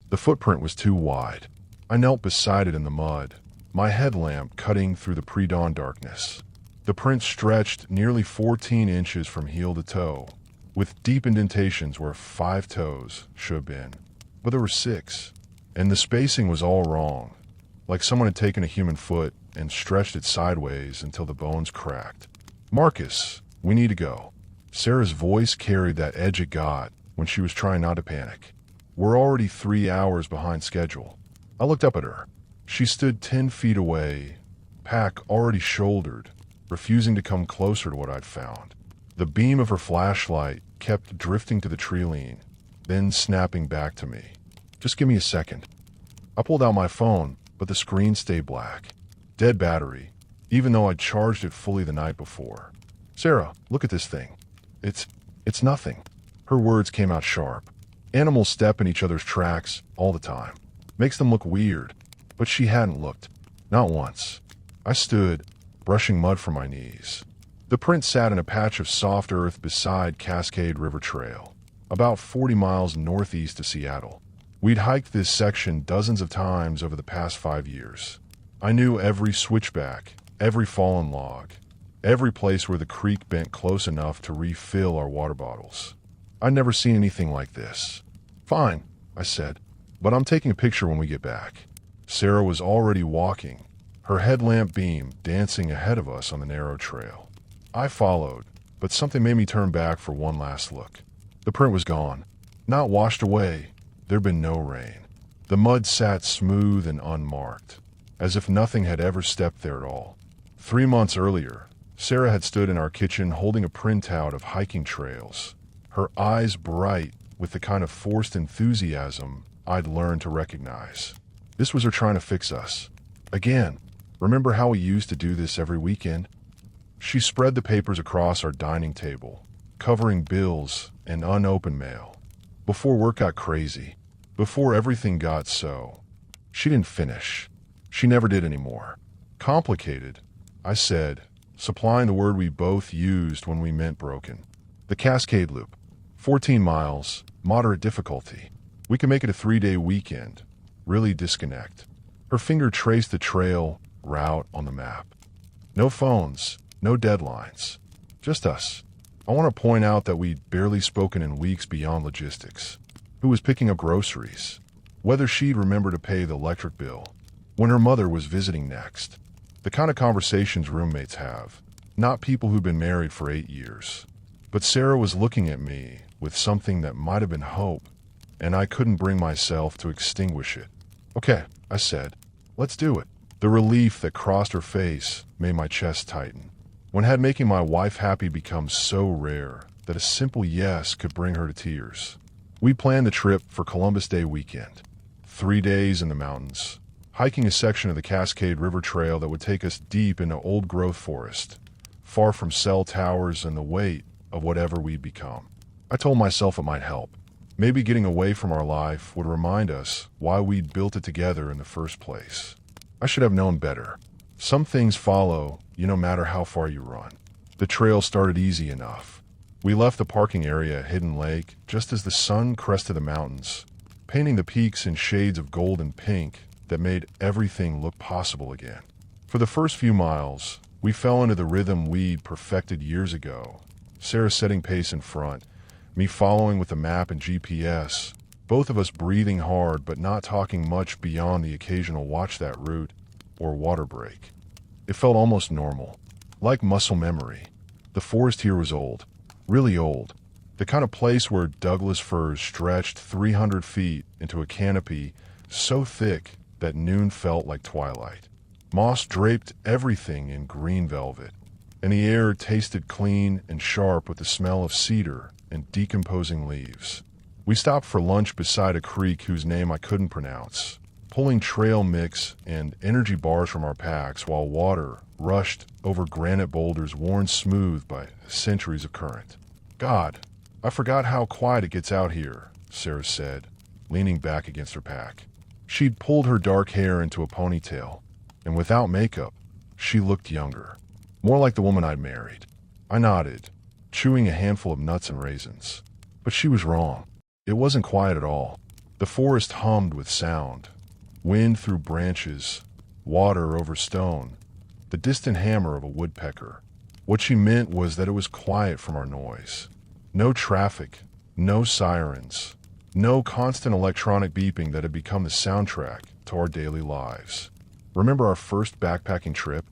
The footprint was too wide. I knelt beside it in the mud, my headlamp cutting through the pre-dawn darkness. The print stretched nearly 14 inches from heel to toe, with deep indentations where 5 toes should have been. But there were 6, and the spacing was all wrong, like someone had taken a human foot and stretched it sideways until the bones cracked. "Marcus, we need to go." Sarah's voice carried that edge it got when she was trying not to panic. "We're already 3 hours behind schedule." I looked up at her. She stood 10 feet away, pack already shouldered, refusing to come closer to what I'd found. The beam of her flashlight kept drifting to the tree lean, then snapping back to me. "Just give me a second." I pulled out my phone, but the screen stayed black. Dead battery, even though I'd charged it fully the night before. "Sarah, look at this thing. It's nothing." Her words came out sharp. Animals step in each other's tracks all the time. Makes them look weird, but she hadn't looked. Not once. I stood, brushing mud from my knees. The print sat in a patch of soft earth beside Cascade River Trail, about 40 miles northeast of Seattle. We'd hiked this section dozens of times over the past 5 years. I knew every switchback, every fallen log, every place where the creek bent close enough to refill our water bottles. I'd never seen anything like this. "Fine," I said, "but I'm taking a picture when we get back." Sarah was already walking, her headlamp beam dancing ahead of us on the narrow trail. I followed, but something made me turn back for one last look. The print was gone. Not washed away. There'd been no rain. The mud sat smooth and unmarked, as if nothing had ever stepped there at all. 3 months earlier, Sarah had stood in our kitchen holding a printout of hiking trails, her eyes bright with the kind of forced enthusiasm I'd learned to recognize. This was her trying to fix us. Again, remember how we used to do this every weekend? She spread the papers across our dining table, covering bills and unopened mail. Before work got crazy, before everything got so. She didn't finish. She never did anymore. "Complicated," I said, supplying the word we both used when we meant broken. "The Cascade Loop. 14 miles, moderate difficulty. We can make it a 3-day weekend. Really disconnect." Her finger traced the trail route on the map. No phones, no deadlines. Just us. I want to point out that we'd barely spoken in weeks beyond logistics. Who was picking up groceries? Whether she'd remember to pay the electric bill. When her mother was visiting next. The kind of conversations roommates have. Not people who've been married for 8 years. But Sarah was looking at me with something that might have been hope, and I couldn't bring myself to extinguish it. "Okay," I said. "Let's do it." The relief that crossed her face made my chest tighten. When had making my wife happy become so rare that a simple yes could bring her to tears? We planned the trip for Columbus Day weekend. 3 days in the mountains, hiking a section of the Cascade River Trail that would take us deep into old-growth forest, far from cell towers and the weight of whatever we'd become. I told myself it might help. Maybe getting away from our life would remind us why we'd built it together in the first place. I should have known better. Some things follow you no matter how far you run. The trail started easy enough. We left the parking area at Hidden Lake just as the sun crested the mountains, painting the peaks in shades of gold and pink that made everything look possible again. For the first few miles, we fell into the rhythm we'd perfected years ago. Sarah setting pace in front, me following with the map and GPS, both of us breathing hard but not talking much beyond the occasional "watch that route" or water break. It felt almost normal, like muscle memory. The forest here was old, really old. The kind of place where Douglas firs stretched 300 feet into a canopy so thick that noon felt like twilight. Moss draped everything in green velvet, and the air tasted clean and sharp with the smell of cedar and decomposing leaves. We stopped for lunch beside a creek whose name I couldn't pronounce, pulling trail mix and energy bars from our packs while water rushed over granite boulders worn smooth by centuries of current. "God, I forgot how quiet it gets out here," Sarah said, leaning back against her pack. She'd pulled her dark hair into a ponytail, and without makeup, she looked younger, more like the woman I'd married. I nodded, chewing a handful of nuts and raisins. But she was wrong. It wasn't quiet at all. The forest hummed with sound. Wind through branches, water over stone, the distant hammer of a woodpecker. What she meant was that it was quiet from our noise. No traffic, no sirens, no constant electronic beeping that had become the soundtrack to our daily lives. Remember our first backpacking trip?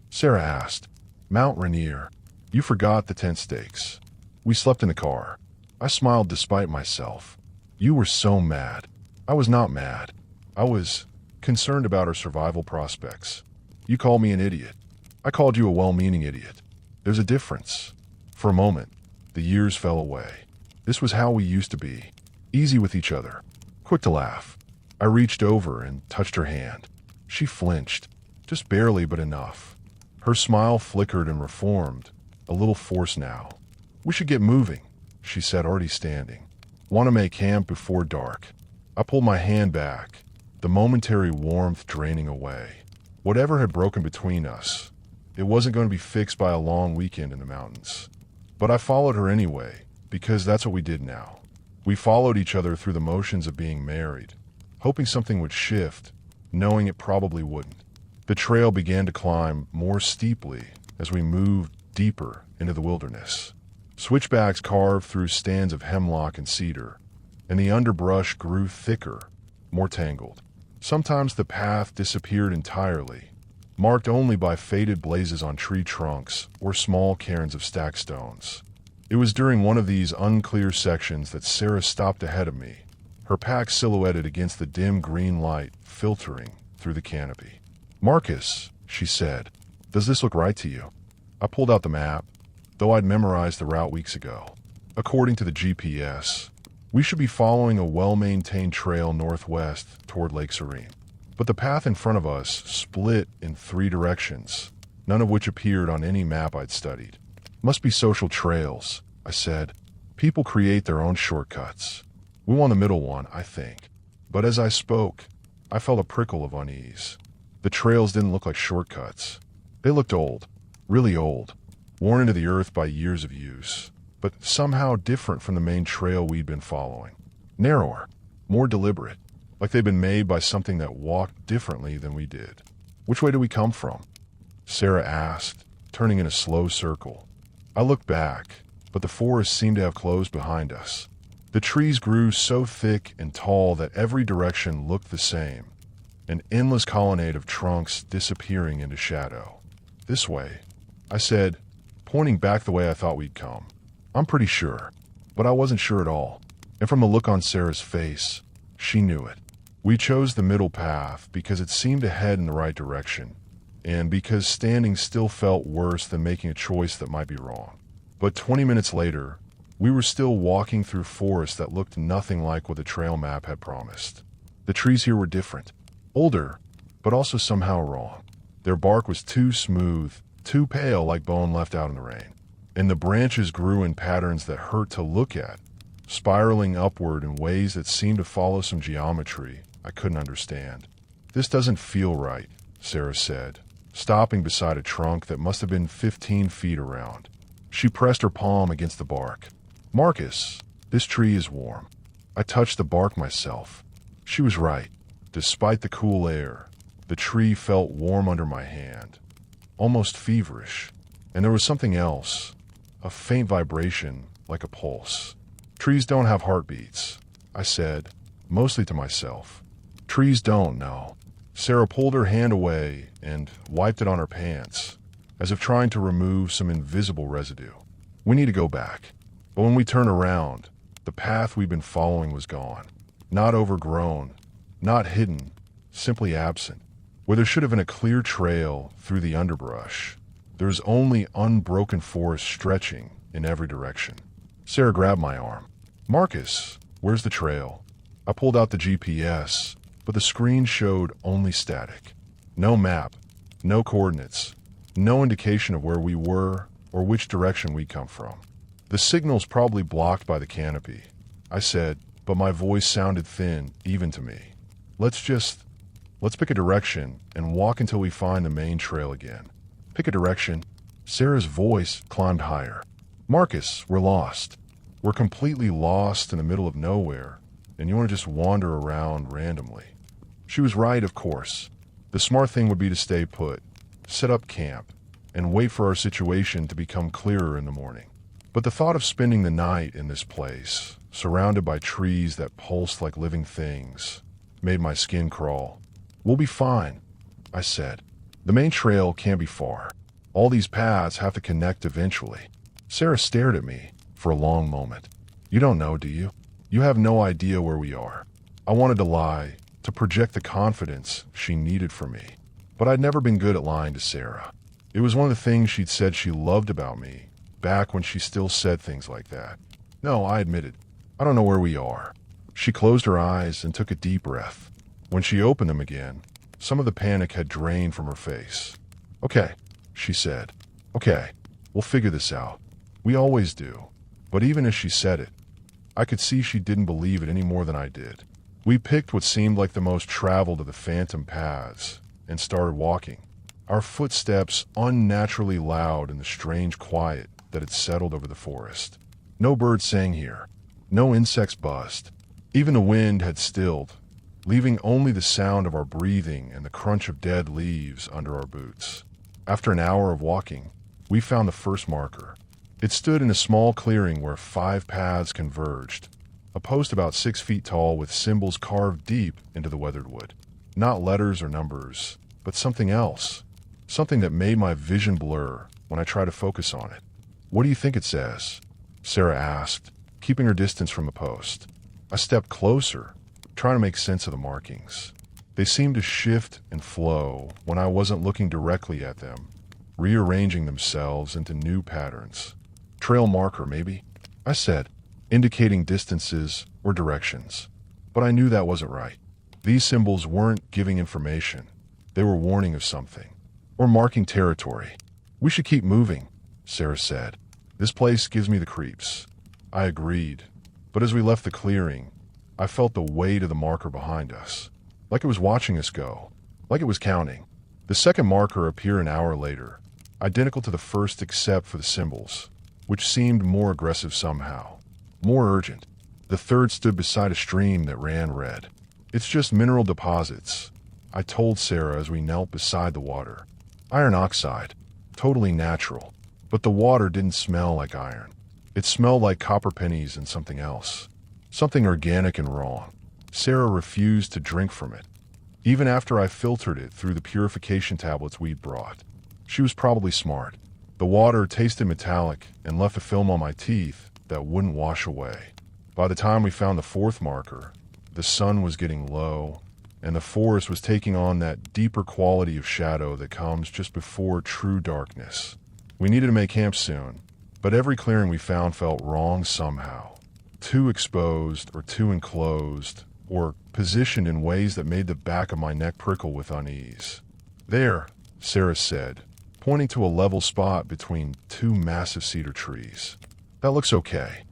Sarah asked. Mount Rainier. You forgot the tent stakes. We slept in the car. I smiled despite myself. You were so mad. I was not mad. I was concerned about our survival prospects. You called me an idiot. I called you a well-meaning idiot. There's a difference. For a moment, the years fell away. This was how we used to be. Easy with each other. Quick to laugh. I reached over and touched her hand. She flinched. Just barely, but enough. Her smile flickered and reformed. A little forced now. We should get moving, she said, already standing. Want to make camp before dark. I pulled my hand back, the momentary warmth draining away. Whatever had broken between us, it wasn't going to be fixed by a long weekend in the mountains. But I followed her anyway, because that's what we did now. We followed each other through the motions of being married, hoping something would shift, knowing it probably wouldn't. The trail began to climb more steeply as we moved deeper into the wilderness. Switchbacks carved through stands of hemlock and cedar, and the underbrush grew thicker, more tangled. Sometimes the path disappeared entirely, marked only by faded blazes on tree trunks or small cairns of stacked stones. It was during one of these unclear sections that Sarah stopped ahead of me, her pack silhouetted against the dim green light filtering through the canopy. Marcus, she said, does this look right to you? I pulled out the map, though I'd memorized the route weeks ago. According to the GPS, we should be following a well-maintained trail northwest toward Lake Serene. But the path in front of us split in 3 directions, none of which appeared on any map I'd studied. Must be social trails, I said. People create their own shortcuts. We want the middle one, I think. But as I spoke, I felt a prickle of unease. The trails didn't look like shortcuts. They looked old, really old, worn into the earth by years of use, but somehow different from the main trail we'd been following. Narrower, more deliberate, like they'd been made by something that walked differently than we did. Which way do we come from? Sarah asked, turning in a slow circle. I looked back, but the forest seemed to have closed behind us. The trees grew so thick and tall that every direction looked the same, an endless colonnade of trunks disappearing into shadow. This way, I said, pointing back the way I thought we'd come. I'm pretty sure, but I wasn't sure at all. And from the look on Sarah's face, she knew it. We chose the middle path because it seemed to head in the right direction, and because standing still felt worse than making a choice that might be wrong. But 20 minutes later, we were still walking through forest that looked nothing like what the trail map had promised. The trees here were different, older, but also somehow wrong. Their bark was too smooth, too pale like bone left out in the rain, and the branches grew in patterns that hurt to look at, spiraling upward in ways that seemed to follow some geometry I couldn't understand. This doesn't feel right, Sarah said, stopping beside a trunk that must have been 15 feet around. She pressed her palm against the bark. Marcus, this tree is warm. I touched the bark myself. She was right. Despite the cool air, the tree felt warm under my hand, almost feverish. And there was something else, a faint vibration like a pulse. Trees don't have heartbeats, I said, mostly to myself. Trees don't, no. Sarah pulled her hand away and wiped it on her pants, as if trying to remove some invisible residue. We need to go back. But when we turned around, the path we'd been following was gone. Not overgrown, not hidden, simply absent. Where there should have been a clear trail through the underbrush, there's only unbroken forest stretching in every direction. Sarah grabbed my arm. Marcus, where's the trail? I pulled out the GPS, but the screen showed only static. No map, no coordinates, no indication of where we were or which direction we'd come from. The signal's probably blocked by the canopy, I said, but my voice sounded thin even to me. Let's pick a direction and walk until we find the main trail again. Pick a direction. Sarah's voice climbed higher. Marcus, we're lost. We're completely lost in the middle of nowhere, and you want to just wander around randomly. She was right, of course. The smart thing would be to stay put, set up camp, and wait for our situation to become clearer in the morning. But the thought of spending the night in this place, surrounded by trees that pulsed like living things, made my skin crawl. "We'll be fine," I said. "The main trail can't be far. All these paths have to connect eventually." Sarah stared at me for a long moment. "You don't know, do you? You have no idea where we are." I wanted to lie, to project the confidence she needed from me. But I'd never been good at lying to Sarah. It was one of the things she'd said she loved about me, back when she still said things like that. "No," I admitted. "I don't know where we are." She closed her eyes and took a deep breath. When she opened them again, some of the panic had drained from her face. "Okay," she said. "Okay, we'll figure this out. We always do." But even as she said it, I could see she didn't believe it any more than I did. We picked what seemed like the most traveled of the phantom paths and started walking, our footsteps unnaturally loud in the strange quiet that had settled over the forest. No birds sang here. No insects buzzed. Even the wind had stilled, leaving only the sound of our breathing and the crunch of dead leaves under our boots. After an hour of walking, we found the first marker. It stood in a small clearing where 5 paths converged, a post about 6 feet tall with symbols carved deep into the weathered wood. Not letters or numbers, but something else. Something that made my vision blur when I tried to focus on it. "What do you think it says?" Sarah asked, keeping her distance from the post. I stepped closer, trying to make sense of the markings. They seemed to shift and flow when I wasn't looking directly at them, rearranging themselves into new patterns. "Trail marker, maybe?" I said, indicating distances or directions. But I knew that wasn't right. These symbols weren't giving information. They were warning of something, or marking territory. "We should keep moving," Sarah said. "This place gives me the creeps." I agreed, but as we left the clearing, I felt the weight of the marker behind us, like it was watching us go, like it was counting. The second marker appeared an hour later, identical to the first except for the symbols, which seemed more aggressive somehow, more urgent. The third stood beside a stream that ran red. "It's just mineral deposits," I told Sarah as we knelt beside the water. "Iron oxide, totally natural, but the water didn't smell like iron. It smelled like copper pennies and something else. Something organic and wrong." Sarah refused to drink from it, even after I filtered it through the purification tablets we'd brought. She was probably smart. The water tasted metallic and left a film on my teeth that wouldn't wash away. By the time we found the fourth marker, the sun was getting low, and the forest was taking on that deeper quality of shadow that comes just before true darkness. We needed to make camp soon, but every clearing we found felt wrong somehow. Too exposed or too enclosed, or positioned in ways that made the back of my neck prickle with unease. "There," Sarah said, pointing to a level spot between 2 massive cedar trees. "That looks okay."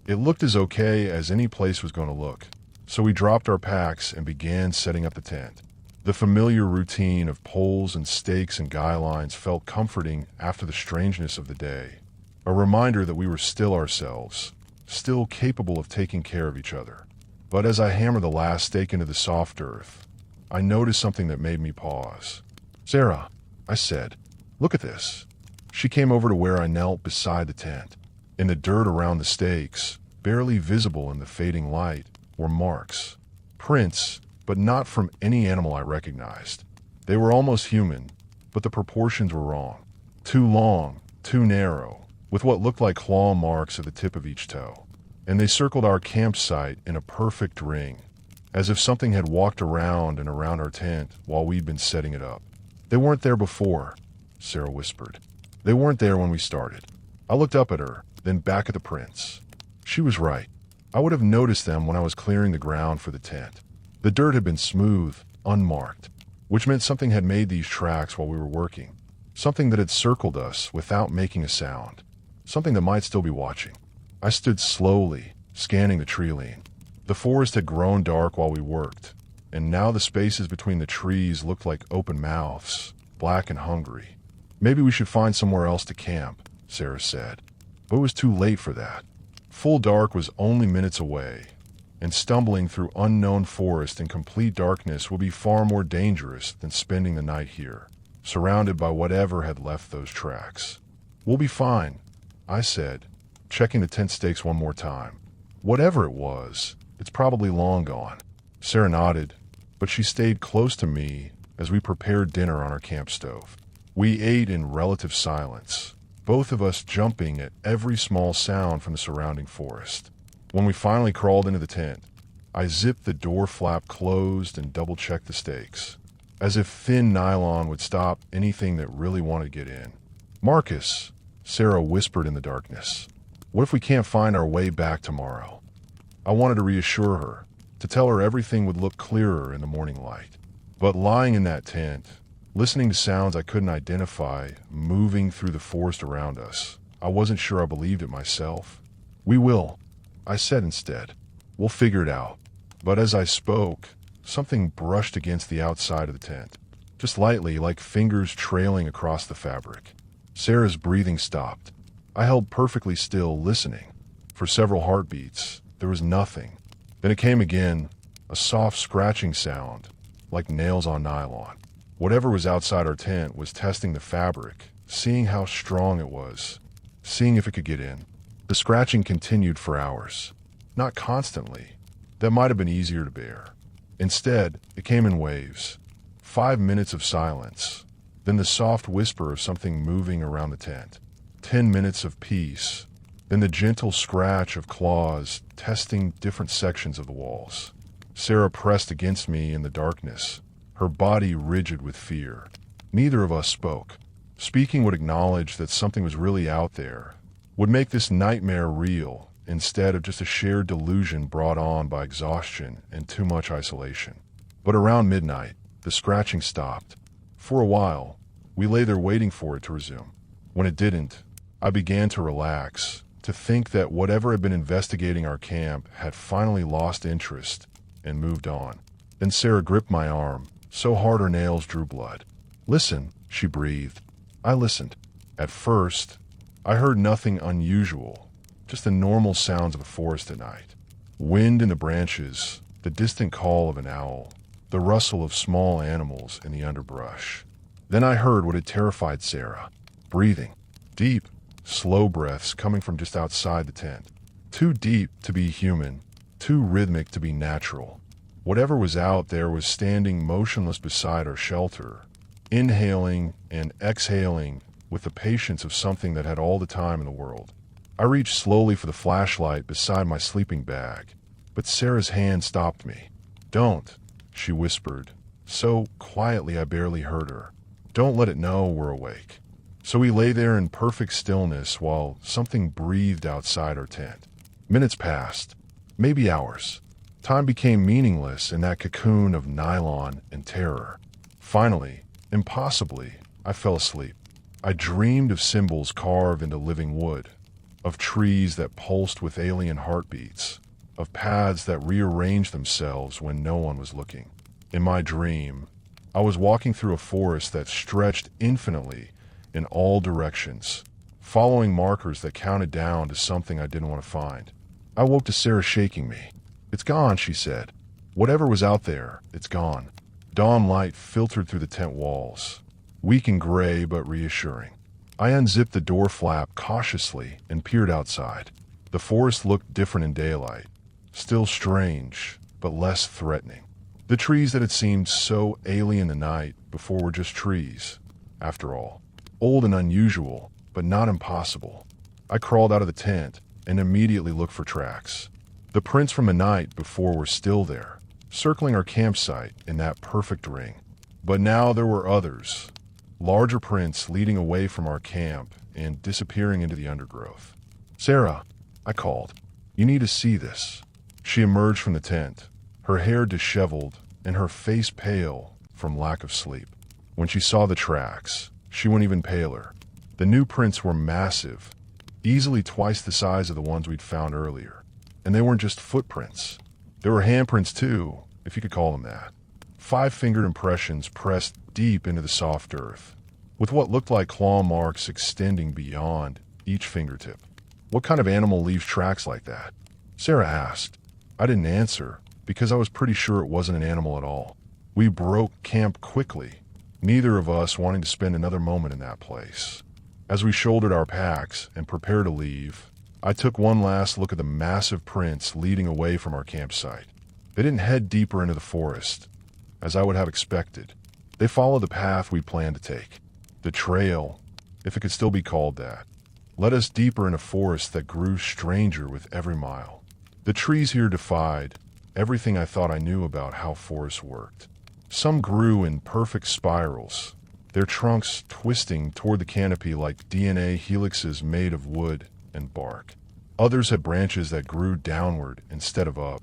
It looked as okay as any place was going to look, so we dropped our packs and began setting up the tent. The familiar routine of poles and stakes and guy lines felt comforting after the strangeness of the day, a reminder that we were still ourselves, still capable of taking care of each other. But as I hammered the last stake into the soft earth, I noticed something that made me pause. "Sarah," I said, "look at this." She came over to where I knelt beside the tent. In the dirt around the stakes, barely visible in the fading light, were marks. Prints, but not from any animal I recognized. They were almost human, but the proportions were wrong. Too long, too narrow, with what looked like claw marks at the tip of each toe. And they circled our campsite in a perfect ring, as if something had walked around and around our tent while we'd been setting it up. "They weren't there before," Sarah whispered. "They weren't there when we started." I looked up at her, then back at the prints. She was right. I would have noticed them when I was clearing the ground for the tent. The dirt had been smooth, unmarked, which meant something had made these tracks while we were working. Something that had circled us without making a sound. Something that might still be watching. I stood slowly, scanning the tree line. The forest had grown dark while we worked, and now the spaces between the trees looked like open mouths, black and hungry. "Maybe we should find somewhere else to camp," Sarah said. But it was too late for that. Full dark was only minutes away, and stumbling through unknown forest in complete darkness would be far more dangerous than spending the night here, surrounded by whatever had left those tracks. "We'll be fine," I said, checking the tent stakes one more time. "Whatever it was, it's probably long gone." Sarah nodded, but she stayed close to me as we prepared dinner on our camp stove. We ate in relative silence, both of us jumping at every small sound from the surrounding forest. When we finally crawled into the tent, I zipped the door flap closed and double-checked the stakes, as if thin nylon would stop anything that really wanted to get in. "Marcus," Sarah whispered in the darkness, "what if we can't find our way back tomorrow?" I wanted to reassure her, to tell her everything would look clearer in the morning light. But lying in that tent, listening to sounds I couldn't identify moving through the forest around us, I wasn't sure I believed it myself. "We will," I said instead. "We'll figure it out." But as I spoke, something brushed against the outside of the tent, just lightly, like fingers trailing across the fabric. Sarah's breathing stopped. I held perfectly still, listening. For several heartbeats, there was nothing. Then it came again, a soft scratching sound, like nails on nylon. Whatever was outside our tent was testing the fabric, seeing how strong it was, seeing if it could get in. The scratching continued for hours. Not constantly. That might have been easier to bear. Instead, it came in waves. 5 minutes of silence, then the soft whisper of something moving around the tent. 10 minutes of peace, then the gentle scratch of claws testing different sections of the walls. Sarah pressed against me in the darkness, her body rigid with fear. Neither of us spoke. Speaking would acknowledge that something was really out there, would make this nightmare real instead of just a shared delusion brought on by exhaustion and too much isolation. But around midnight, the scratching stopped. For a while, we lay there waiting for it to resume. When it didn't, I began to relax, to think that whatever had been investigating our camp had finally lost interest and moved on. Then Sarah gripped my arm, so hard her nails drew blood. "Listen," she breathed. I listened. At first, I heard nothing unusual, just the normal sounds of the forest at night. Wind in the branches, the distant call of an owl, the rustle of small animals in the underbrush. Then I heard what had terrified Sarah. Breathing. Deep, slow breaths coming from just outside the tent. Too deep to be human, too rhythmic to be natural. Whatever was out there was standing motionless beside our shelter, inhaling and exhaling with the patience of something that had all the time in the world. I reached slowly for the flashlight beside my sleeping bag, but Sarah's hand stopped me. "Don't," she whispered, so quietly I barely heard her. "Don't let it know we're awake." So we lay there in perfect stillness while something breathed outside our tent. Minutes passed, maybe hours. Time became meaningless in that cocoon of nylon and terror. Finally, impossibly, I fell asleep. I dreamed of symbols carved into living wood, of trees that pulsed with alien heartbeats, of paths that rearranged themselves when no one was looking. In my dream, I was walking through a forest that stretched infinitely in all directions, following markers that counted down to something I didn't want to find. I woke to Sarah shaking me. "It's gone," she said. "Whatever was out there, it's gone." Dawn light filtered through the tent walls, weak and gray but reassuring. I unzipped the door flap cautiously and peered outside. The forest looked different in daylight, still strange, but less threatening. The trees that had seemed so alien the night before were just trees, after all. Old and unusual, but not impossible. I crawled out of the tent and immediately looked for tracks. The prints from the night before were still there, circling our campsite in that perfect ring. But now there were others, larger prints leading away from our camp and disappearing into the undergrowth. "Sarah," I called, "you need to see this." She emerged from the tent, her hair disheveled and her face pale from lack of sleep. When she saw the tracks, she went even paler. The new prints were massive, easily twice the size of the ones we'd found earlier. And they weren't just footprints. There were handprints too, if you could call them that. 5-fingered impressions pressed deep into the soft earth, with what looked like claw marks extending beyond each fingertip. "What kind of animal leaves tracks like that?" Sarah asked. I didn't answer, because I was pretty sure it wasn't an animal at all. We broke camp quickly, neither of us wanting to spend another moment in that place. As we shouldered our packs and prepared to leave, I took one last look at the massive prints leading away from our campsite. They didn't head deeper into the forest, as I would have expected. They followed the path we planned to take. The trail, if it could still be called that, led us deeper in a forest that grew stranger with every mile. The trees here defied everything I thought I knew about how forests worked. Some grew in perfect spirals, their trunks twisting toward the canopy like DNA helixes made of wood and bark. Others had branches that grew downward instead of up,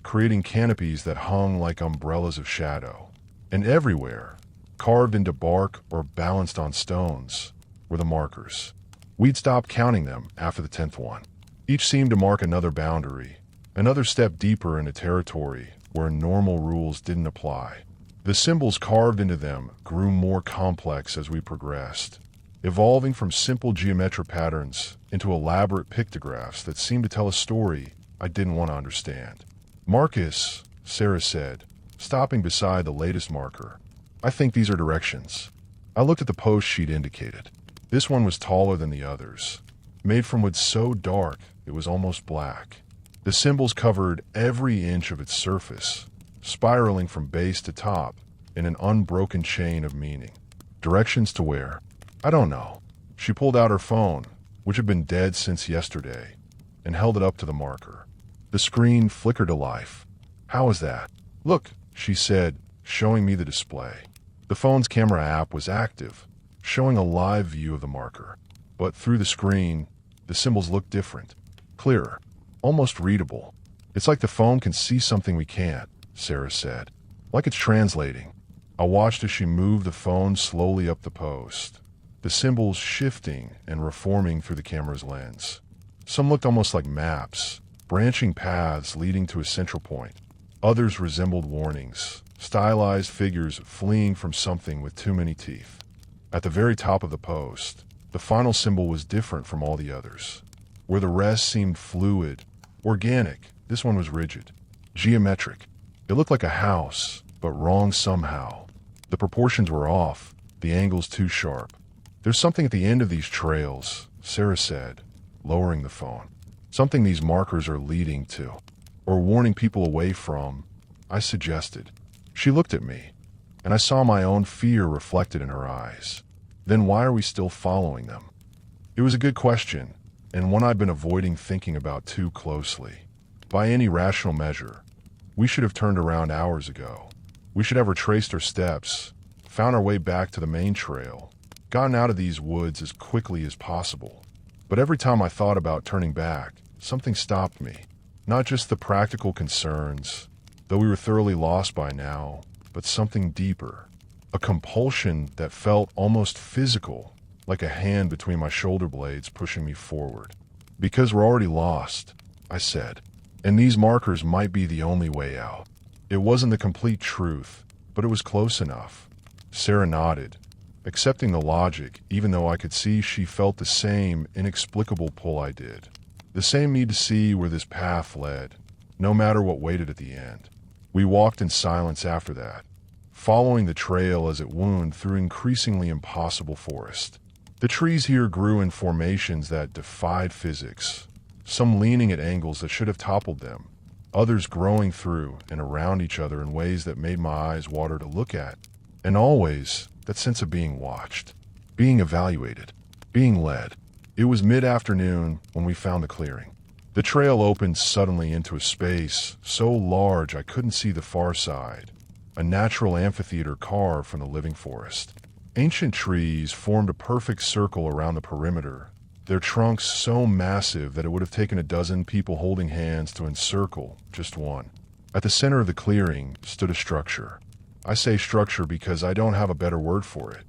creating canopies that hung like umbrellas of shadow. And everywhere, carved into bark or balanced on stones, were the markers. We'd stopped counting them after the 10th one. Each seemed to mark another boundary, another step deeper into territory where normal rules didn't apply. The symbols carved into them grew more complex as we progressed, evolving from simple geometric patterns into elaborate pictographs that seemed to tell a story I didn't want to understand. "Marcus," Sarah said, stopping beside the latest marker. "I think these are directions." I looked at the post she'd indicated. This one was taller than the others, made from wood so dark it was almost black. The symbols covered every inch of its surface, spiraling from base to top in an unbroken chain of meaning. Directions to where? I don't know. She pulled out her phone, which had been dead since yesterday, and held it up to the marker. The screen flickered to life. "How is that?" "Look," she said, showing me the display. The phone's camera app was active, showing a live view of the marker. But through the screen, the symbols looked different, clearer, almost readable. "It's like the phone can see something we can't," Sarah said. "Like it's translating." I watched as she moved the phone slowly up the post, the symbols shifting and reforming through the camera's lens. Some looked almost like maps, branching paths leading to a central point. Others resembled warnings, stylized figures fleeing from something with too many teeth. At the very top of the post, the final symbol was different from all the others. Where the rest seemed fluid, organic, this one was rigid, geometric. It looked like a house, but wrong somehow. The proportions were off, the angles too sharp. "There's something at the end of these trails," Sarah said, lowering the phone. "Something these markers are leading to, or warning people away from," I suggested. She looked at me, and I saw my own fear reflected in her eyes. Then why are we still following them? It was a good question, and one I'd been avoiding thinking about too closely. By any rational measure, we should have turned around hours ago. We should have retraced our steps, found our way back to the main trail, gotten out of these woods as quickly as possible. But every time I thought about turning back, something stopped me. Not just the practical concerns, though we were thoroughly lost by now, but something deeper. A compulsion that felt almost physical, like a hand between my shoulder blades pushing me forward. "Because we're already lost," I said, "and these markers might be the only way out." It wasn't the complete truth, but it was close enough. Sarah nodded, accepting the logic, even though I could see she felt the same inexplicable pull I did. The same need to see where this path led, no matter what waited at the end. We walked in silence after that, following the trail as it wound through increasingly impossible forest. The trees here grew in formations that defied physics, some leaning at angles that should have toppled them, others growing through and around each other in ways that made my eyes water to look at, and always that sense of being watched, being evaluated, being led. It was mid-afternoon when we found the clearing. The trail opened suddenly into a space so large I couldn't see the far side, a natural amphitheater carved from the living forest. Ancient trees formed a perfect circle around the perimeter, their trunks so massive that it would have taken a dozen people holding hands to encircle just one. At the center of the clearing stood a structure. I say structure because I don't have a better word for it,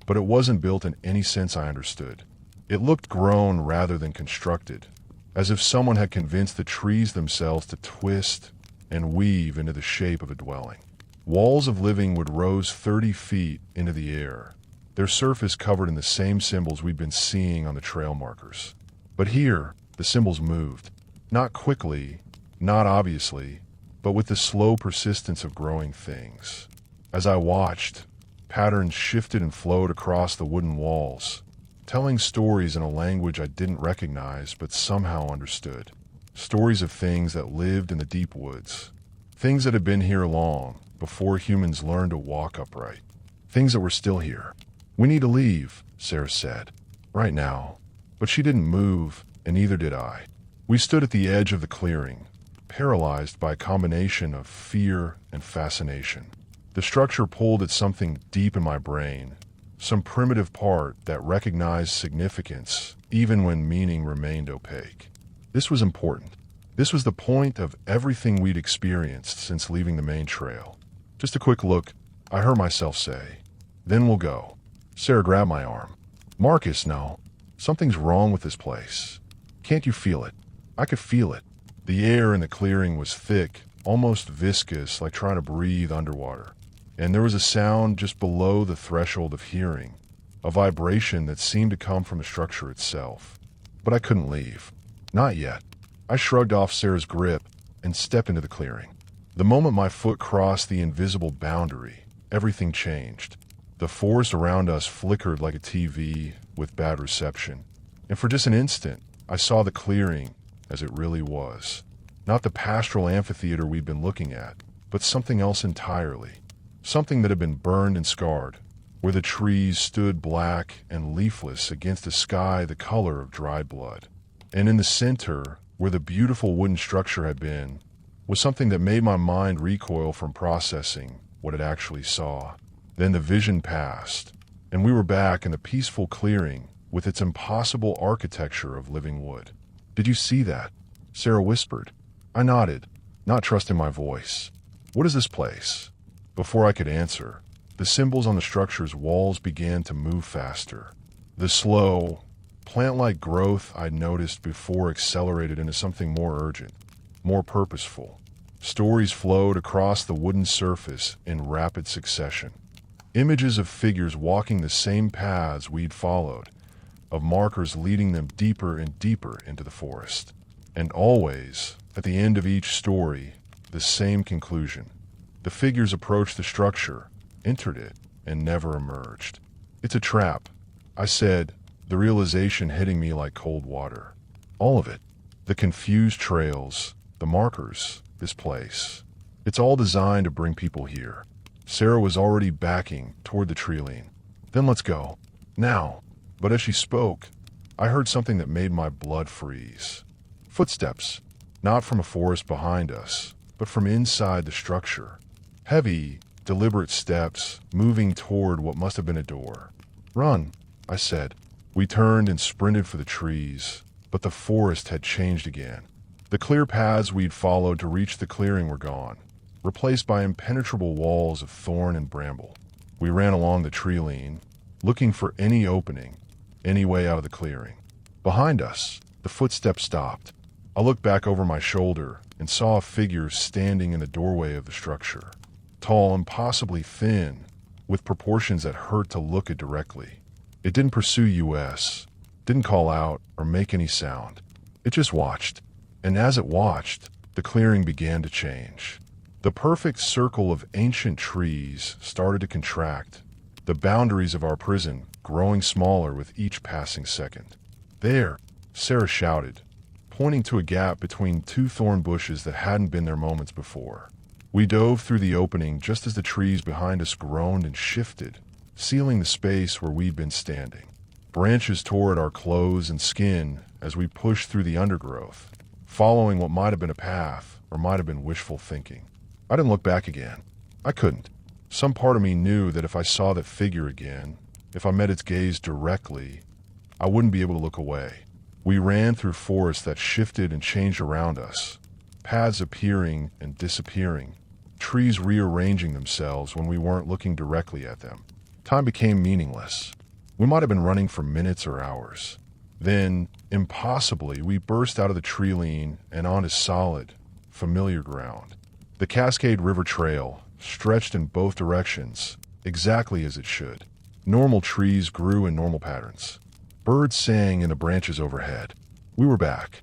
but it wasn't built in any sense I understood. It looked grown rather than constructed, as if someone had convinced the trees themselves to twist and weave into the shape of a dwelling. Walls of living wood rose 30 feet into the air, their surface covered in the same symbols we'd been seeing on the trail markers. But here, the symbols moved. Not quickly, Not obviously, but with the slow persistence of growing things. As I watched, patterns shifted and flowed across the wooden walls, telling stories in a language I didn't recognize but somehow understood. Stories of things that lived in the deep woods. Things that had been here long, before humans learned to walk upright. Things that were still here. "We need to leave," Sarah said. "Right now." But she didn't move, and neither did I. We stood at the edge of the clearing, paralyzed by a combination of fear and fascination. The structure pulled at something deep in my brain, some primitive part that recognized significance even when meaning remained opaque. This was important. This was the point of everything we'd experienced since leaving the main trail. "Just a quick look," I heard myself say. "Then we'll go." Sarah grabbed my arm. "Marcus, no. Something's wrong with this place. Can't you feel it?" I could feel it. The air in the clearing was thick, almost viscous, like trying to breathe underwater. And there was a sound just below the threshold of hearing, a vibration that seemed to come from the structure itself. But I couldn't leave. Not yet. I shrugged off Sarah's grip and stepped into the clearing. The moment my foot crossed the invisible boundary, everything changed. The forest around us flickered like a TV with bad reception. And for just an instant, I saw the clearing as it really was. Not the pastoral amphitheater we'd been looking at, but something else entirely. Something that had been burned and scarred, where the trees stood black and leafless against a sky the color of dried blood. And in the center, where the beautiful wooden structure had been, was something that made my mind recoil from processing what it actually saw. Then the vision passed, and we were back in the peaceful clearing with its impossible architecture of living wood. "Did you see that?" Sarah whispered. I nodded, not trusting my voice. "What is this place?" Before I could answer, the symbols on the structure's walls began to move faster. The slow, plant-like growth I'd noticed before accelerated into something more urgent, more purposeful. Stories flowed across the wooden surface in rapid succession. Images of figures walking the same paths we'd followed, of markers leading them deeper and deeper into the forest. And always, at the end of each story, the same conclusion. The figures approached the structure, entered it, and never emerged. "It's a trap," I said, the realization hitting me like cold water. All of it. The confused trails, the markers, this place. It's all designed to bring people here. Sarah was already backing toward the treeline. "Then let's go. Now." But as she spoke, I heard something that made my blood freeze. Footsteps, not from a forest behind us, but from inside the structure. Heavy, deliberate steps, moving toward what must have been a door. "Run," I said. We turned and sprinted for the trees, but the forest had changed again. The clear paths we'd followed to reach the clearing were gone, replaced by impenetrable walls of thorn and bramble. We ran along the treeline, looking for any opening, any way out of the clearing. Behind us, the footsteps stopped. I looked back over my shoulder and saw a figure standing in the doorway of the structure. Tall and possibly thin, with proportions that hurt to look at directly. It didn't pursue us, didn't call out or make any sound. It just watched. And as it watched, the clearing began to change. The perfect circle of ancient trees started to contract, the boundaries of our prison growing smaller with each passing second. "There," Sarah shouted, pointing to a gap between two thorn bushes that hadn't been there moments before. We dove through the opening just as the trees behind us groaned and shifted, sealing the space where we'd been standing. Branches tore at our clothes and skin as we pushed through the undergrowth, following what might have been a path or might have been wishful thinking. I didn't look back again. I couldn't. Some part of me knew that if I saw that figure again, if I met its gaze directly, I wouldn't be able to look away. We ran through forests that shifted and changed around us, paths appearing and disappearing, trees rearranging themselves when we weren't looking directly at them. Time became meaningless. We might have been running for minutes or hours. Then, impossibly, we burst out of the treeline and onto solid, familiar ground. The Cascade River Trail stretched in both directions, exactly as it should. Normal trees grew in normal patterns. Birds sang in the branches overhead. We were back.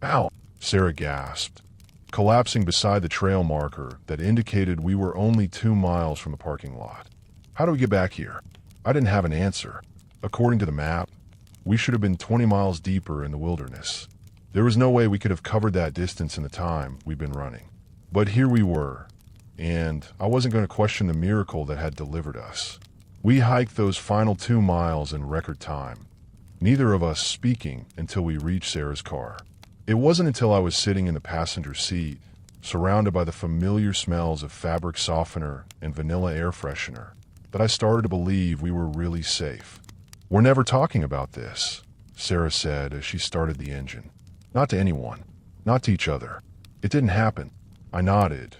"Ow!" Sarah gasped. collapsing beside the trail marker that indicated we were only 2 miles from the parking lot. How do we get back here? I didn't have an answer. According to the map, we should have been 20 miles deeper in the wilderness. There was no way we could have covered that distance in the time we'd been running. But here we were, and I wasn't going to question the miracle that had delivered us. We hiked those final 2 miles in record time, neither of us speaking until we reached Sarah's car. It wasn't until I was sitting in the passenger seat, surrounded by the familiar smells of fabric softener and vanilla air freshener, that I started to believe we were really safe. "We're never talking about this," Sarah said as she started the engine. "Not to anyone. Not to each other. It didn't happen." I nodded,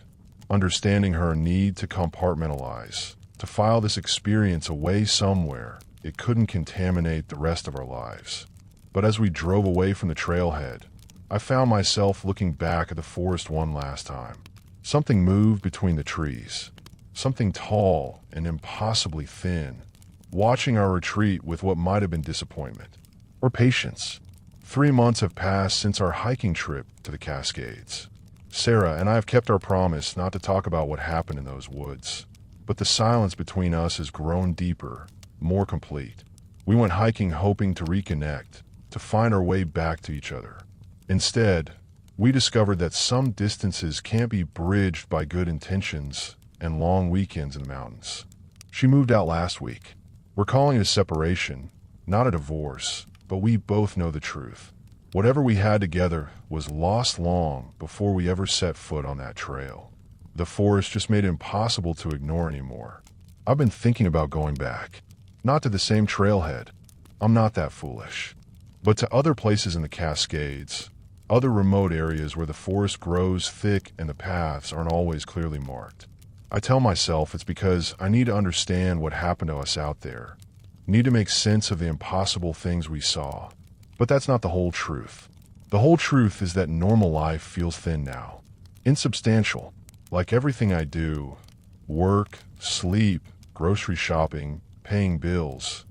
understanding her need to compartmentalize, to file this experience away somewhere it couldn't contaminate the rest of our lives. But as we drove away from the trailhead, I found myself looking back at the forest one last time. Something moved between the trees. Something tall and impossibly thin, watching our retreat with what might have been disappointment or patience. 3 months have passed since our hiking trip to the Cascades. Sarah and I have kept our promise not to talk about what happened in those woods, but the silence between us has grown deeper, more complete. We went hiking hoping to reconnect, to find our way back to each other. Instead, we discovered that some distances can't be bridged by good intentions and long weekends in the mountains. She moved out last week. We're calling it a separation, not a divorce, but we both know the truth. Whatever we had together was lost long before we ever set foot on that trail. The forest just made it impossible to ignore anymore. I've been thinking about going back, not to the same trailhead. I'm not that foolish. But to other places in the Cascades, other remote areas where the forest grows thick and the paths aren't always clearly marked. I tell myself it's because I need to understand what happened to us out there. Need to make sense of the impossible things we saw. But that's not the whole truth. The whole truth is that normal life feels thin now. Insubstantial. Like everything I do, work, sleep, grocery shopping, paying bills,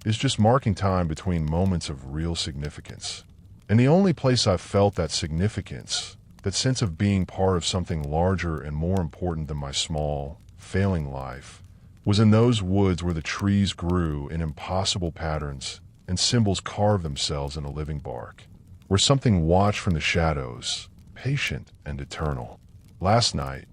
is just marking time between moments of real significance. And the only place I've felt that significance, that sense of being part of something larger and more important than my small, failing life, was in those woods where the trees grew in impossible patterns and symbols carved themselves in a living bark, where something watched from the shadows, patient and eternal. Last night,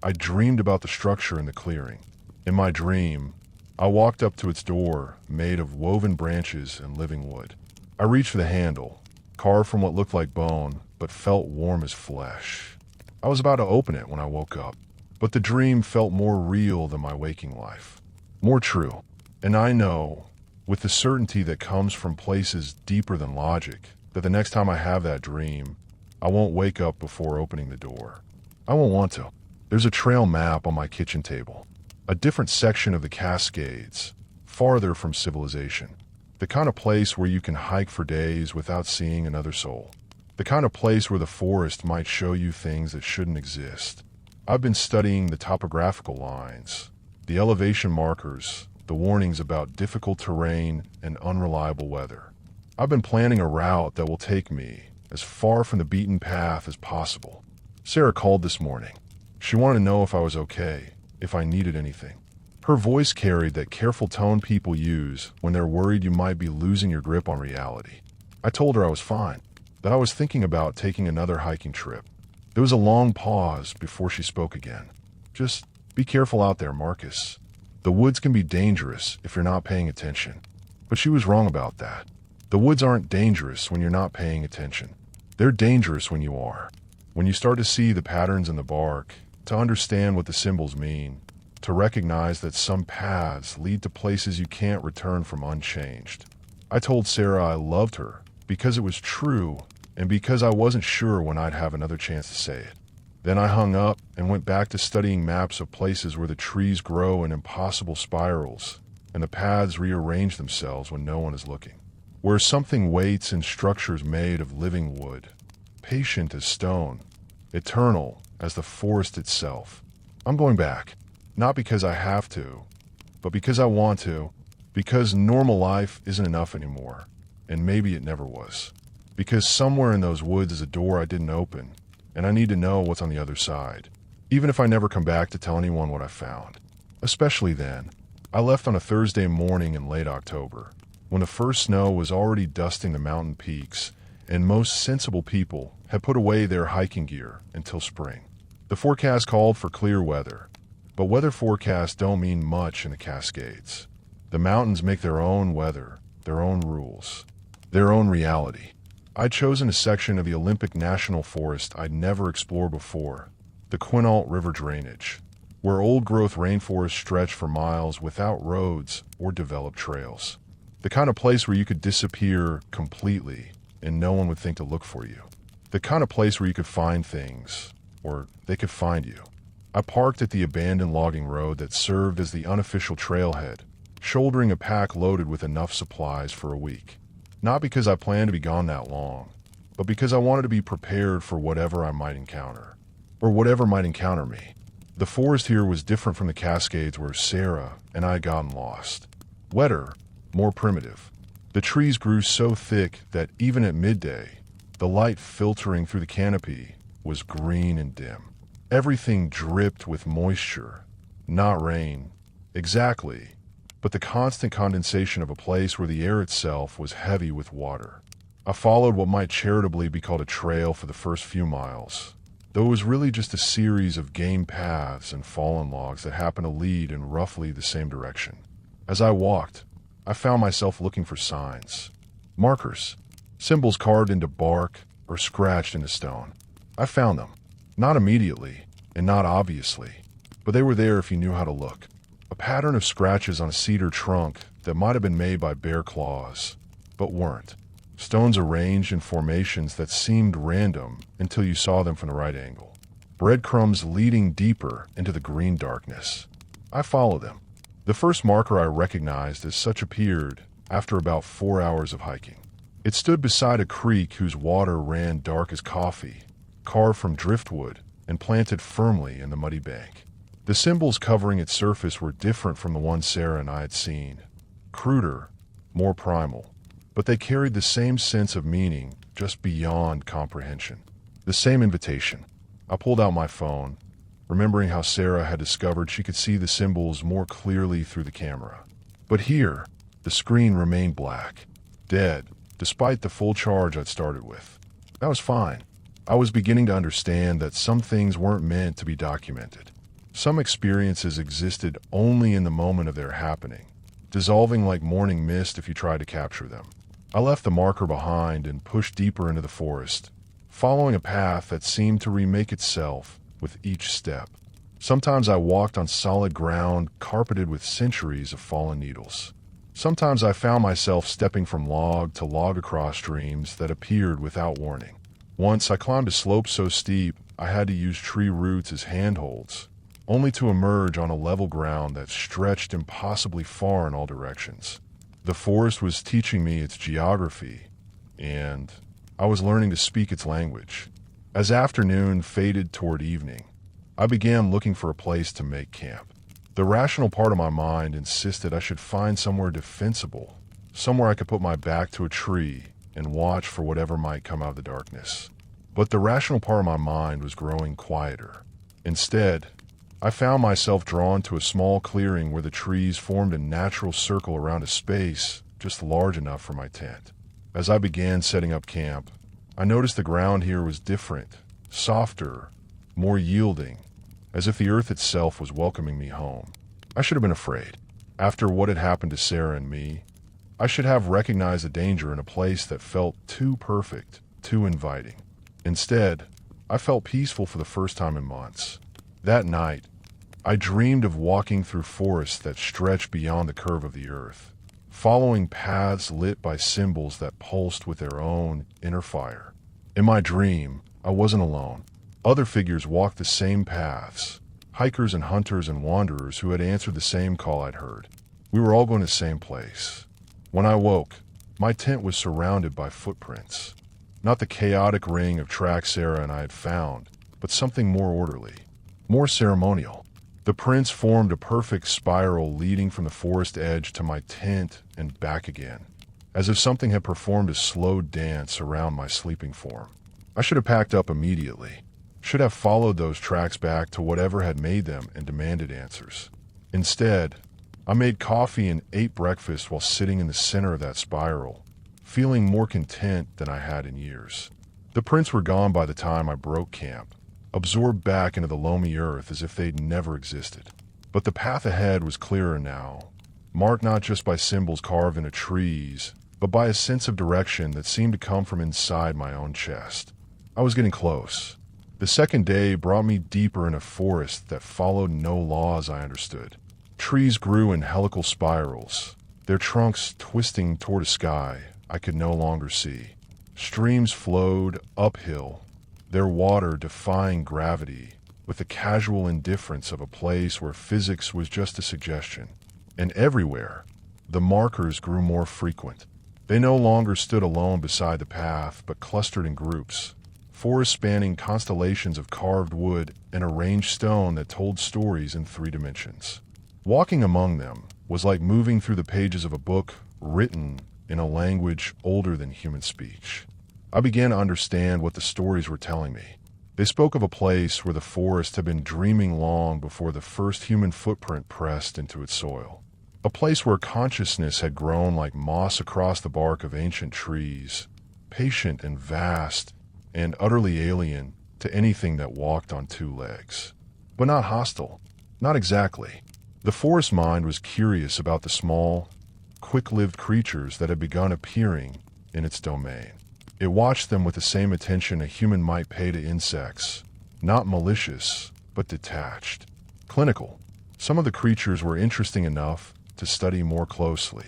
I dreamed about the structure in the clearing. In my dream, I walked up to its door, made of woven branches and living wood. I reached for the handle, carved from what looked like bone, but felt warm as flesh. I was about to open it when I woke up, but the dream felt more real than my waking life, more true. And I know, with the certainty that comes from places deeper than logic, that the next time I have that dream, I won't wake up before opening the door. I won't want to. There's a trail map on my kitchen table, a different section of the Cascades, farther from civilization. The kind of place where you can hike for days without seeing another soul. The kind of place where the forest might show you things that shouldn't exist. I've been studying the topographical lines, the elevation markers, the warnings about difficult terrain and unreliable weather. I've been planning a route that will take me as far from the beaten path as possible. Sarah called this morning. She wanted to know if I was okay, if I needed anything. Her voice carried that careful tone people use when they're worried you might be losing your grip on reality. I told her I was fine, that I was thinking about taking another hiking trip. There was a long pause before she spoke again. "Just be careful out there, Marcus. The woods can be dangerous if you're not paying attention." But she was wrong about that. The woods aren't dangerous when you're not paying attention. They're dangerous when you are. When you start to see the patterns in the bark, to understand what the symbols mean, to recognize that some paths lead to places you can't return from unchanged. I told Sarah I loved her because it was true and because I wasn't sure when I'd have another chance to say it. Then I hung up and went back to studying maps of places where the trees grow in impossible spirals and the paths rearrange themselves when no one is looking. Where something waits in structures made of living wood, patient as stone, eternal as the forest itself. I'm going back, not because I have to, but because I want to, because normal life isn't enough anymore, and maybe it never was. Because somewhere in those woods is a door I didn't open, and I need to know what's on the other side, even if I never come back to tell anyone what I found. Especially then. I left on a Thursday morning in late October, when the first snow was already dusting the mountain peaks, and most sensible people had put away their hiking gear until spring. The forecast called for clear weather, but weather forecasts don't mean much in the Cascades. The mountains make their own weather, their own rules, their own reality. I'd chosen a section of the Olympic National Forest I'd never explored before, the Quinault River drainage, where old-growth rainforests stretch for miles without roads or developed trails. The kind of place where you could disappear completely and no one would think to look for you. The kind of place where you could find things, or they could find you. I parked at the abandoned logging road that served as the unofficial trailhead, shouldering a pack loaded with enough supplies for a week. Not because I planned to be gone that long, but because I wanted to be prepared for whatever I might encounter, or whatever might encounter me. The forest here was different from the Cascades where Sarah and I had gotten lost. Wetter, more primitive. The trees grew so thick that even at midday, the light filtering through the canopy was green and dim. Everything dripped with moisture, not rain, exactly, but the constant condensation of a place where the air itself was heavy with water. I followed what might charitably be called a trail for the first few miles, though it was really just a series of game paths and fallen logs that happened to lead in roughly the same direction. As I walked, I found myself looking for signs, markers, symbols carved into bark or scratched into stone. I found them, not immediately and not obviously, but they were there if you knew how to look. A pattern of scratches on a cedar trunk that might have been made by bear claws, but weren't. Stones arranged in formations that seemed random until you saw them from the right angle. Breadcrumbs leading deeper into the green darkness. I followed them. The first marker I recognized as such appeared after about 4 hours of hiking. It stood beside a creek whose water ran dark as coffee, carved from driftwood and planted firmly in the muddy bank. The symbols covering its surface were different from the ones Sarah and I had seen. Cruder, more primal. But they carried the same sense of meaning, just beyond comprehension. The same invitation. I pulled out my phone, remembering how Sarah had discovered she could see the symbols more clearly through the camera. But here, the screen remained black, dead, despite the full charge I'd started with. That was fine. I was beginning to understand that some things weren't meant to be documented. Some experiences existed only in the moment of their happening, dissolving like morning mist if you tried to capture them. I left the marker behind and pushed deeper into the forest, following a path that seemed to remake itself with each step. Sometimes I walked on solid ground carpeted with centuries of fallen needles. Sometimes I found myself stepping from log to log across streams that appeared without warning. Once I climbed a slope so steep I had to use tree roots as handholds, only to emerge on a level ground that stretched impossibly far in all directions. The forest was teaching me its geography, and I was learning to speak its language. As afternoon faded toward evening, I began looking for a place to make camp. The rational part of my mind insisted I should find somewhere defensible, somewhere I could put my back to a tree and watch for whatever might come out of the darkness. But the rational part of my mind was growing quieter. Instead, I found myself drawn to a small clearing where the trees formed a natural circle around a space just large enough for my tent. As I began setting up camp, I noticed the ground here was different, softer, more yielding, as if the earth itself was welcoming me home. I should have been afraid. After what had happened to Sarah and me, I should have recognized the danger in a place that felt too perfect, too inviting. Instead, I felt peaceful for the first time in months. That night, I dreamed of walking through forests that stretched beyond the curve of the earth, following paths lit by symbols that pulsed with their own inner fire. In my dream, I wasn't alone. Other figures walked the same paths, hikers and hunters and wanderers who had answered the same call I'd heard. We were all going to the same place. When I woke, my tent was surrounded by footprints. Not the chaotic ring of tracks Sarah and I had found, but something more orderly, more ceremonial. The prints formed a perfect spiral leading from the forest edge to my tent and back again, as if something had performed a slow dance around my sleeping form. I should have packed up immediately. Should have followed those tracks back to whatever had made them and demanded answers. Instead, I made coffee and ate breakfast while sitting in the center of that spiral, feeling more content than I had in years. The prints were gone by the time I broke camp, absorbed back into the loamy earth as if they'd never existed. But the path ahead was clearer now, marked not just by symbols carved into trees, but by a sense of direction that seemed to come from inside my own chest. I was getting close. The second day brought me deeper in a forest that followed no laws I understood. Trees grew in helical spirals, their trunks twisting toward a sky I could no longer see. Streams flowed uphill, their water defying gravity with the casual indifference of a place where physics was just a suggestion. And everywhere, the markers grew more frequent. They no longer stood alone beside the path, but clustered in groups, forests spanning constellations of carved wood and arranged stone that told stories in 3 dimensions. Walking among them was like moving through the pages of a book written in a language older than human speech. I began to understand what the stories were telling me. They spoke of a place where the forest had been dreaming long before the first human footprint pressed into its soil. A place where consciousness had grown like moss across the bark of ancient trees, patient and vast, and utterly alien to anything that walked on 2 legs. But not hostile. Not exactly. The forest mind was curious about the small, quick-lived creatures that had begun appearing in its domain. It watched them with the same attention a human might pay to insects, not malicious, but detached. Clinical. Some of the creatures were interesting enough to study more closely.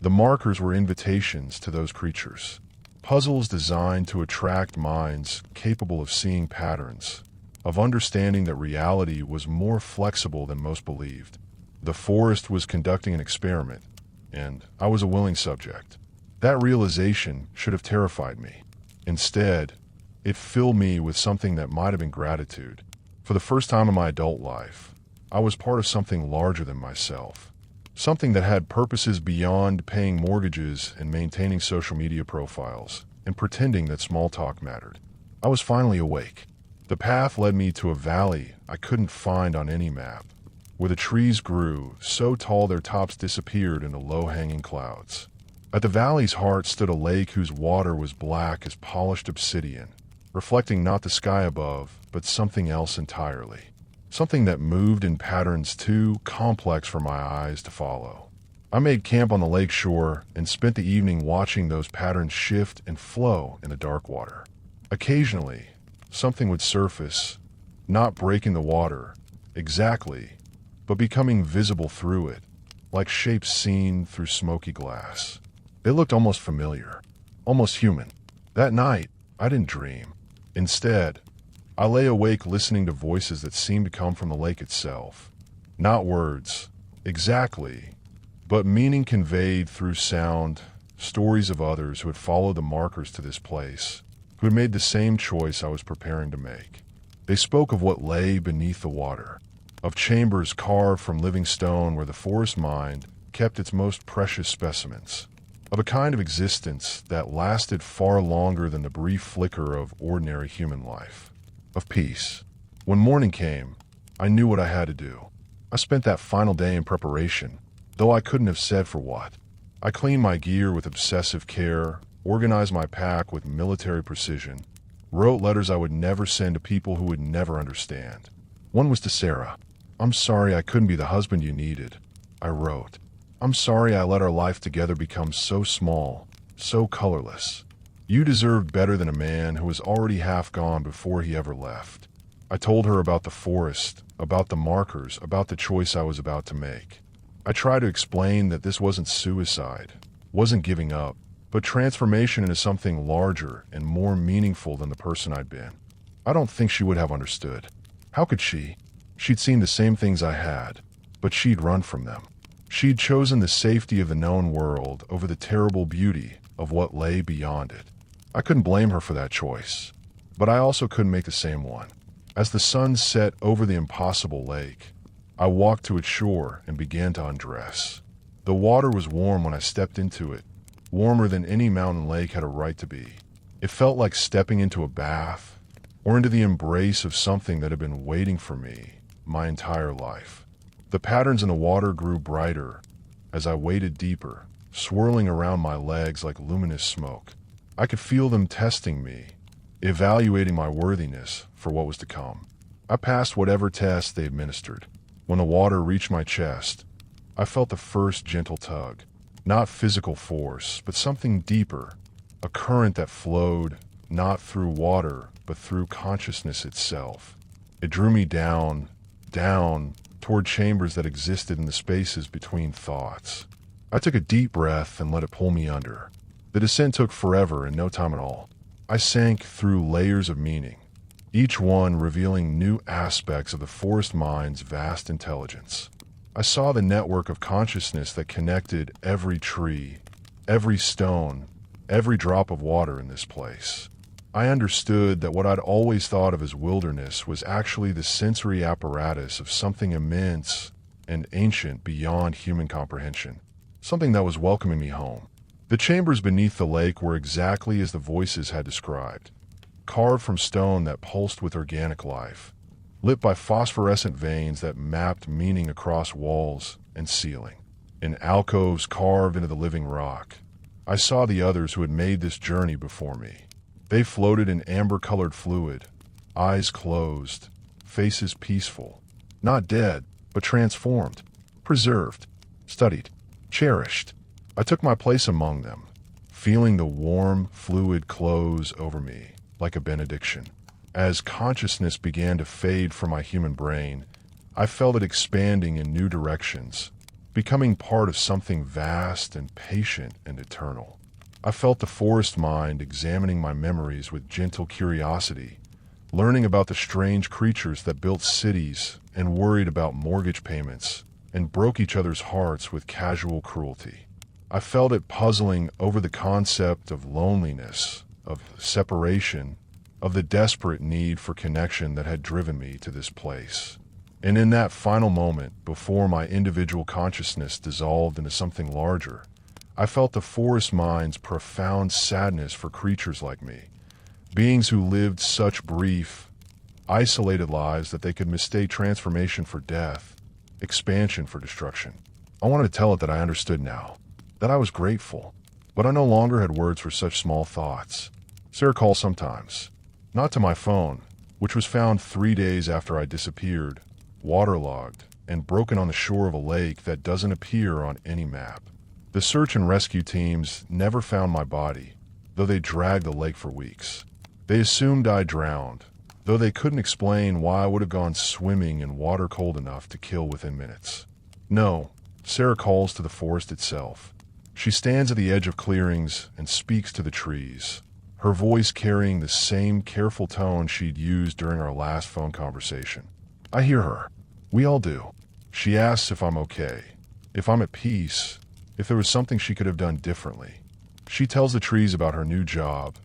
The markers were invitations to those creatures. Puzzles designed to attract minds capable of seeing patterns, of understanding that reality was more flexible than most believed. The forest was conducting an experiment, and I was a willing subject. That realization should have terrified me. Instead, it filled me with something that might have been gratitude. For the first time in my adult life, I was part of something larger than myself. Something that had purposes beyond paying mortgages and maintaining social media profiles and pretending that small talk mattered. I was finally awake. The path led me to a valley I couldn't find on any map, where the trees grew so tall their tops disappeared into low-hanging clouds. At the valley's heart stood a lake whose water was black as polished obsidian, reflecting not the sky above, but something else entirely. Something that moved in patterns too complex for my eyes to follow. I made camp on the lake shore and spent the evening watching those patterns shift and flow in the dark water. Occasionally, something would surface, not breaking the water exactly, but becoming visible through it, like shapes seen through smoky glass. They looked almost familiar, almost human. That night, I didn't dream. Instead, I lay awake listening to voices that seemed to come from the lake itself. Not words, exactly, but meaning conveyed through sound, stories of others who had followed the markers to this place, who had made the same choice I was preparing to make. They spoke of what lay beneath the water, of chambers carved from living stone where the forest mind kept its most precious specimens, of a kind of existence that lasted far longer than the brief flicker of ordinary human life, of peace. When morning came, I knew what I had to do. I spent that final day in preparation, though I couldn't have said for what. I cleaned my gear with obsessive care, organized my pack with military precision, wrote letters I would never send to people who would never understand. One was to Sarah. "I'm sorry I couldn't be the husband you needed," I wrote. "I'm sorry I let our life together become so small, so colorless. You deserved better than a man who was already half gone before he ever left." I told her about the forest, about the markers, about the choice I was about to make. I tried to explain that this wasn't suicide, wasn't giving up, but transformation into something larger and more meaningful than the person I'd been. I don't think she would have understood. How could she? She'd seen the same things I had, but she'd run from them. She'd chosen the safety of the known world over the terrible beauty of what lay beyond it. I couldn't blame her for that choice, but I also couldn't make the same one. As the sun set over the impossible lake, I walked to its shore and began to undress. The water was warm when I stepped into it, warmer than any mountain lake had a right to be. It felt like stepping into a bath, or into the embrace of something that had been waiting for me my entire life. The patterns in the water grew brighter as I waded deeper, swirling around my legs like luminous smoke. I could feel them testing me, evaluating my worthiness for what was to come. I passed whatever test they administered. When the water reached my chest, I felt the first gentle tug. Not physical force, but something deeper. A current that flowed, not through water, but through consciousness itself. It drew me down, toward chambers that existed in the spaces between thoughts. I took a deep breath and let it pull me under. The descent took forever and no time at all. I sank through layers of meaning, each one revealing new aspects of the forest mind's vast intelligence. I saw the network of consciousness that connected every tree, every stone, every drop of water in this place. I understood that what I'd always thought of as wilderness was actually the sensory apparatus of something immense and ancient beyond human comprehension, something that was welcoming me home. The chambers beneath the lake were exactly as the voices had described, carved from stone that pulsed with organic life, lit by phosphorescent veins that mapped meaning across walls and ceiling. In alcoves carved into the living rock, I saw the others who had made this journey before me. They floated in amber-colored fluid, eyes closed, faces peaceful, not dead, but transformed, preserved, studied, cherished. I took my place among them, feeling the warm fluid close over me like a benediction. As consciousness began to fade from my human brain, I felt it expanding in new directions, becoming part of something vast and patient and eternal. I felt the forest mind examining my memories with gentle curiosity, learning about the strange creatures that built cities and worried about mortgage payments and broke each other's hearts with casual cruelty. I felt it puzzling over the concept of loneliness, of separation, of the desperate need for connection that had driven me to this place. And in that final moment, before my individual consciousness dissolved into something larger, I felt the forest mind's profound sadness for creatures like me, beings who lived such brief, isolated lives that they could mistake transformation for death, expansion for destruction. I wanted to tell it that I understood now, that I was grateful, but I no longer had words for such small thoughts. Sarah calls sometimes, not to my phone, which was found 3 days after I disappeared, waterlogged, and broken on the shore of a lake that doesn't appear on any map. The search and rescue teams never found my body, though they dragged the lake for weeks. They assumed I drowned, though they couldn't explain why I would have gone swimming in water cold enough to kill within minutes. No, Sarah calls to the forest itself. She stands at the edge of clearings and speaks to the trees, her voice carrying the same careful tone she'd used during our last phone conversation. I hear her. We all do. She asks if I'm okay, if I'm at peace, if there was something she could have done differently. She tells the trees about her new job,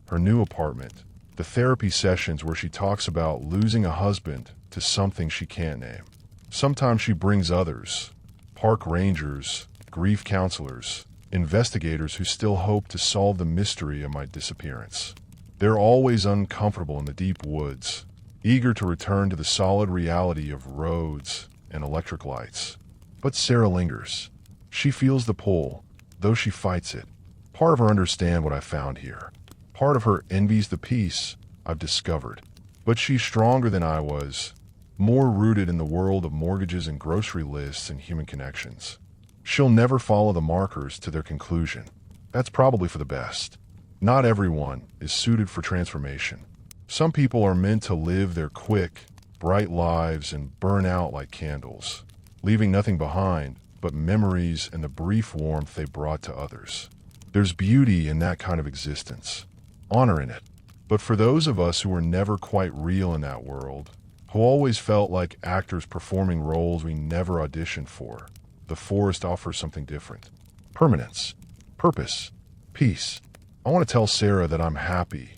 her new apartment, the therapy sessions where she talks about losing a husband to something she can't name. Sometimes she brings others, park rangers, grief counselors, investigators who still hope to solve the mystery of my disappearance. They're always uncomfortable in the deep woods, eager to return to the solid reality of roads and electric lights. But Sarah lingers. She feels the pull, though she fights it. Part of her understands what I found here. Part of her envies the peace I've discovered. But she's stronger than I was, more rooted in the world of mortgages and grocery lists and human connections. She'll never follow the markers to their conclusion. That's probably for the best. Not everyone is suited for transformation. Some people are meant to live their quick, bright lives and burn out like candles, leaving nothing behind but memories and the brief warmth they brought to others. There's beauty in that kind of existence, honor in it. But for those of us who were never quite real in that world, who always felt like actors performing roles we never auditioned for, the forest offers something different. Permanence, purpose, peace. I want to tell Sarah that I'm happy,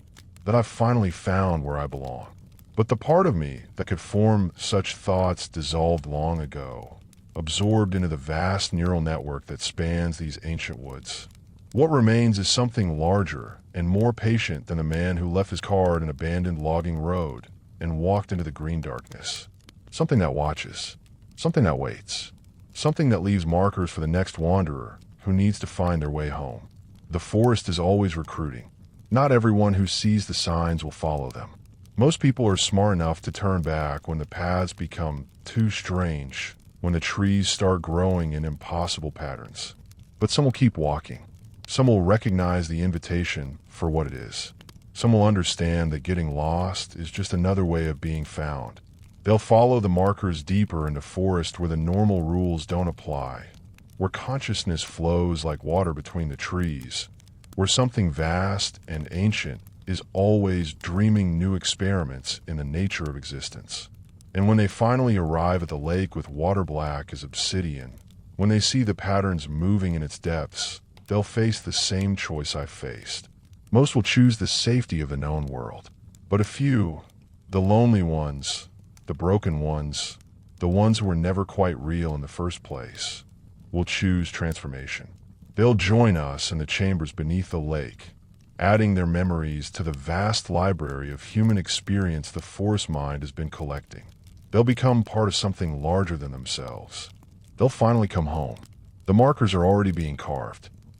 that I've finally found where I belong. But the part of me that could form such thoughts dissolved long ago, absorbed into the vast neural network that spans these ancient woods. What remains is something larger and more patient than the man who left his car at an abandoned logging road and walked into the green darkness. Something that watches. Something that waits. Something that leaves markers for the next wanderer who needs to find their way home. The forest is always recruiting. Not everyone who sees the signs will follow them. Most people are smart enough to turn back when the paths become too strange, when the trees start growing in impossible patterns. But some will keep walking. Some will recognize the invitation for what it is. Some will understand that getting lost is just another way of being found. They'll follow the markers deeper into forest where the normal rules don't apply, where consciousness flows like water between the trees, where something vast and ancient is always dreaming new experiments in the nature of existence. And when they finally arrive at the lake with water black as obsidian, when they see the patterns moving in its depths, they'll face the same choice I faced. Most will choose the safety of the known world. But a few, the lonely ones, the broken ones, the ones who were never quite real in the first place, will choose transformation. They'll join us in the chambers beneath the lake, adding their memories to the vast library of human experience the forest mind has been collecting. They'll become part of something larger than themselves. They'll finally come home. The markers are already being carved.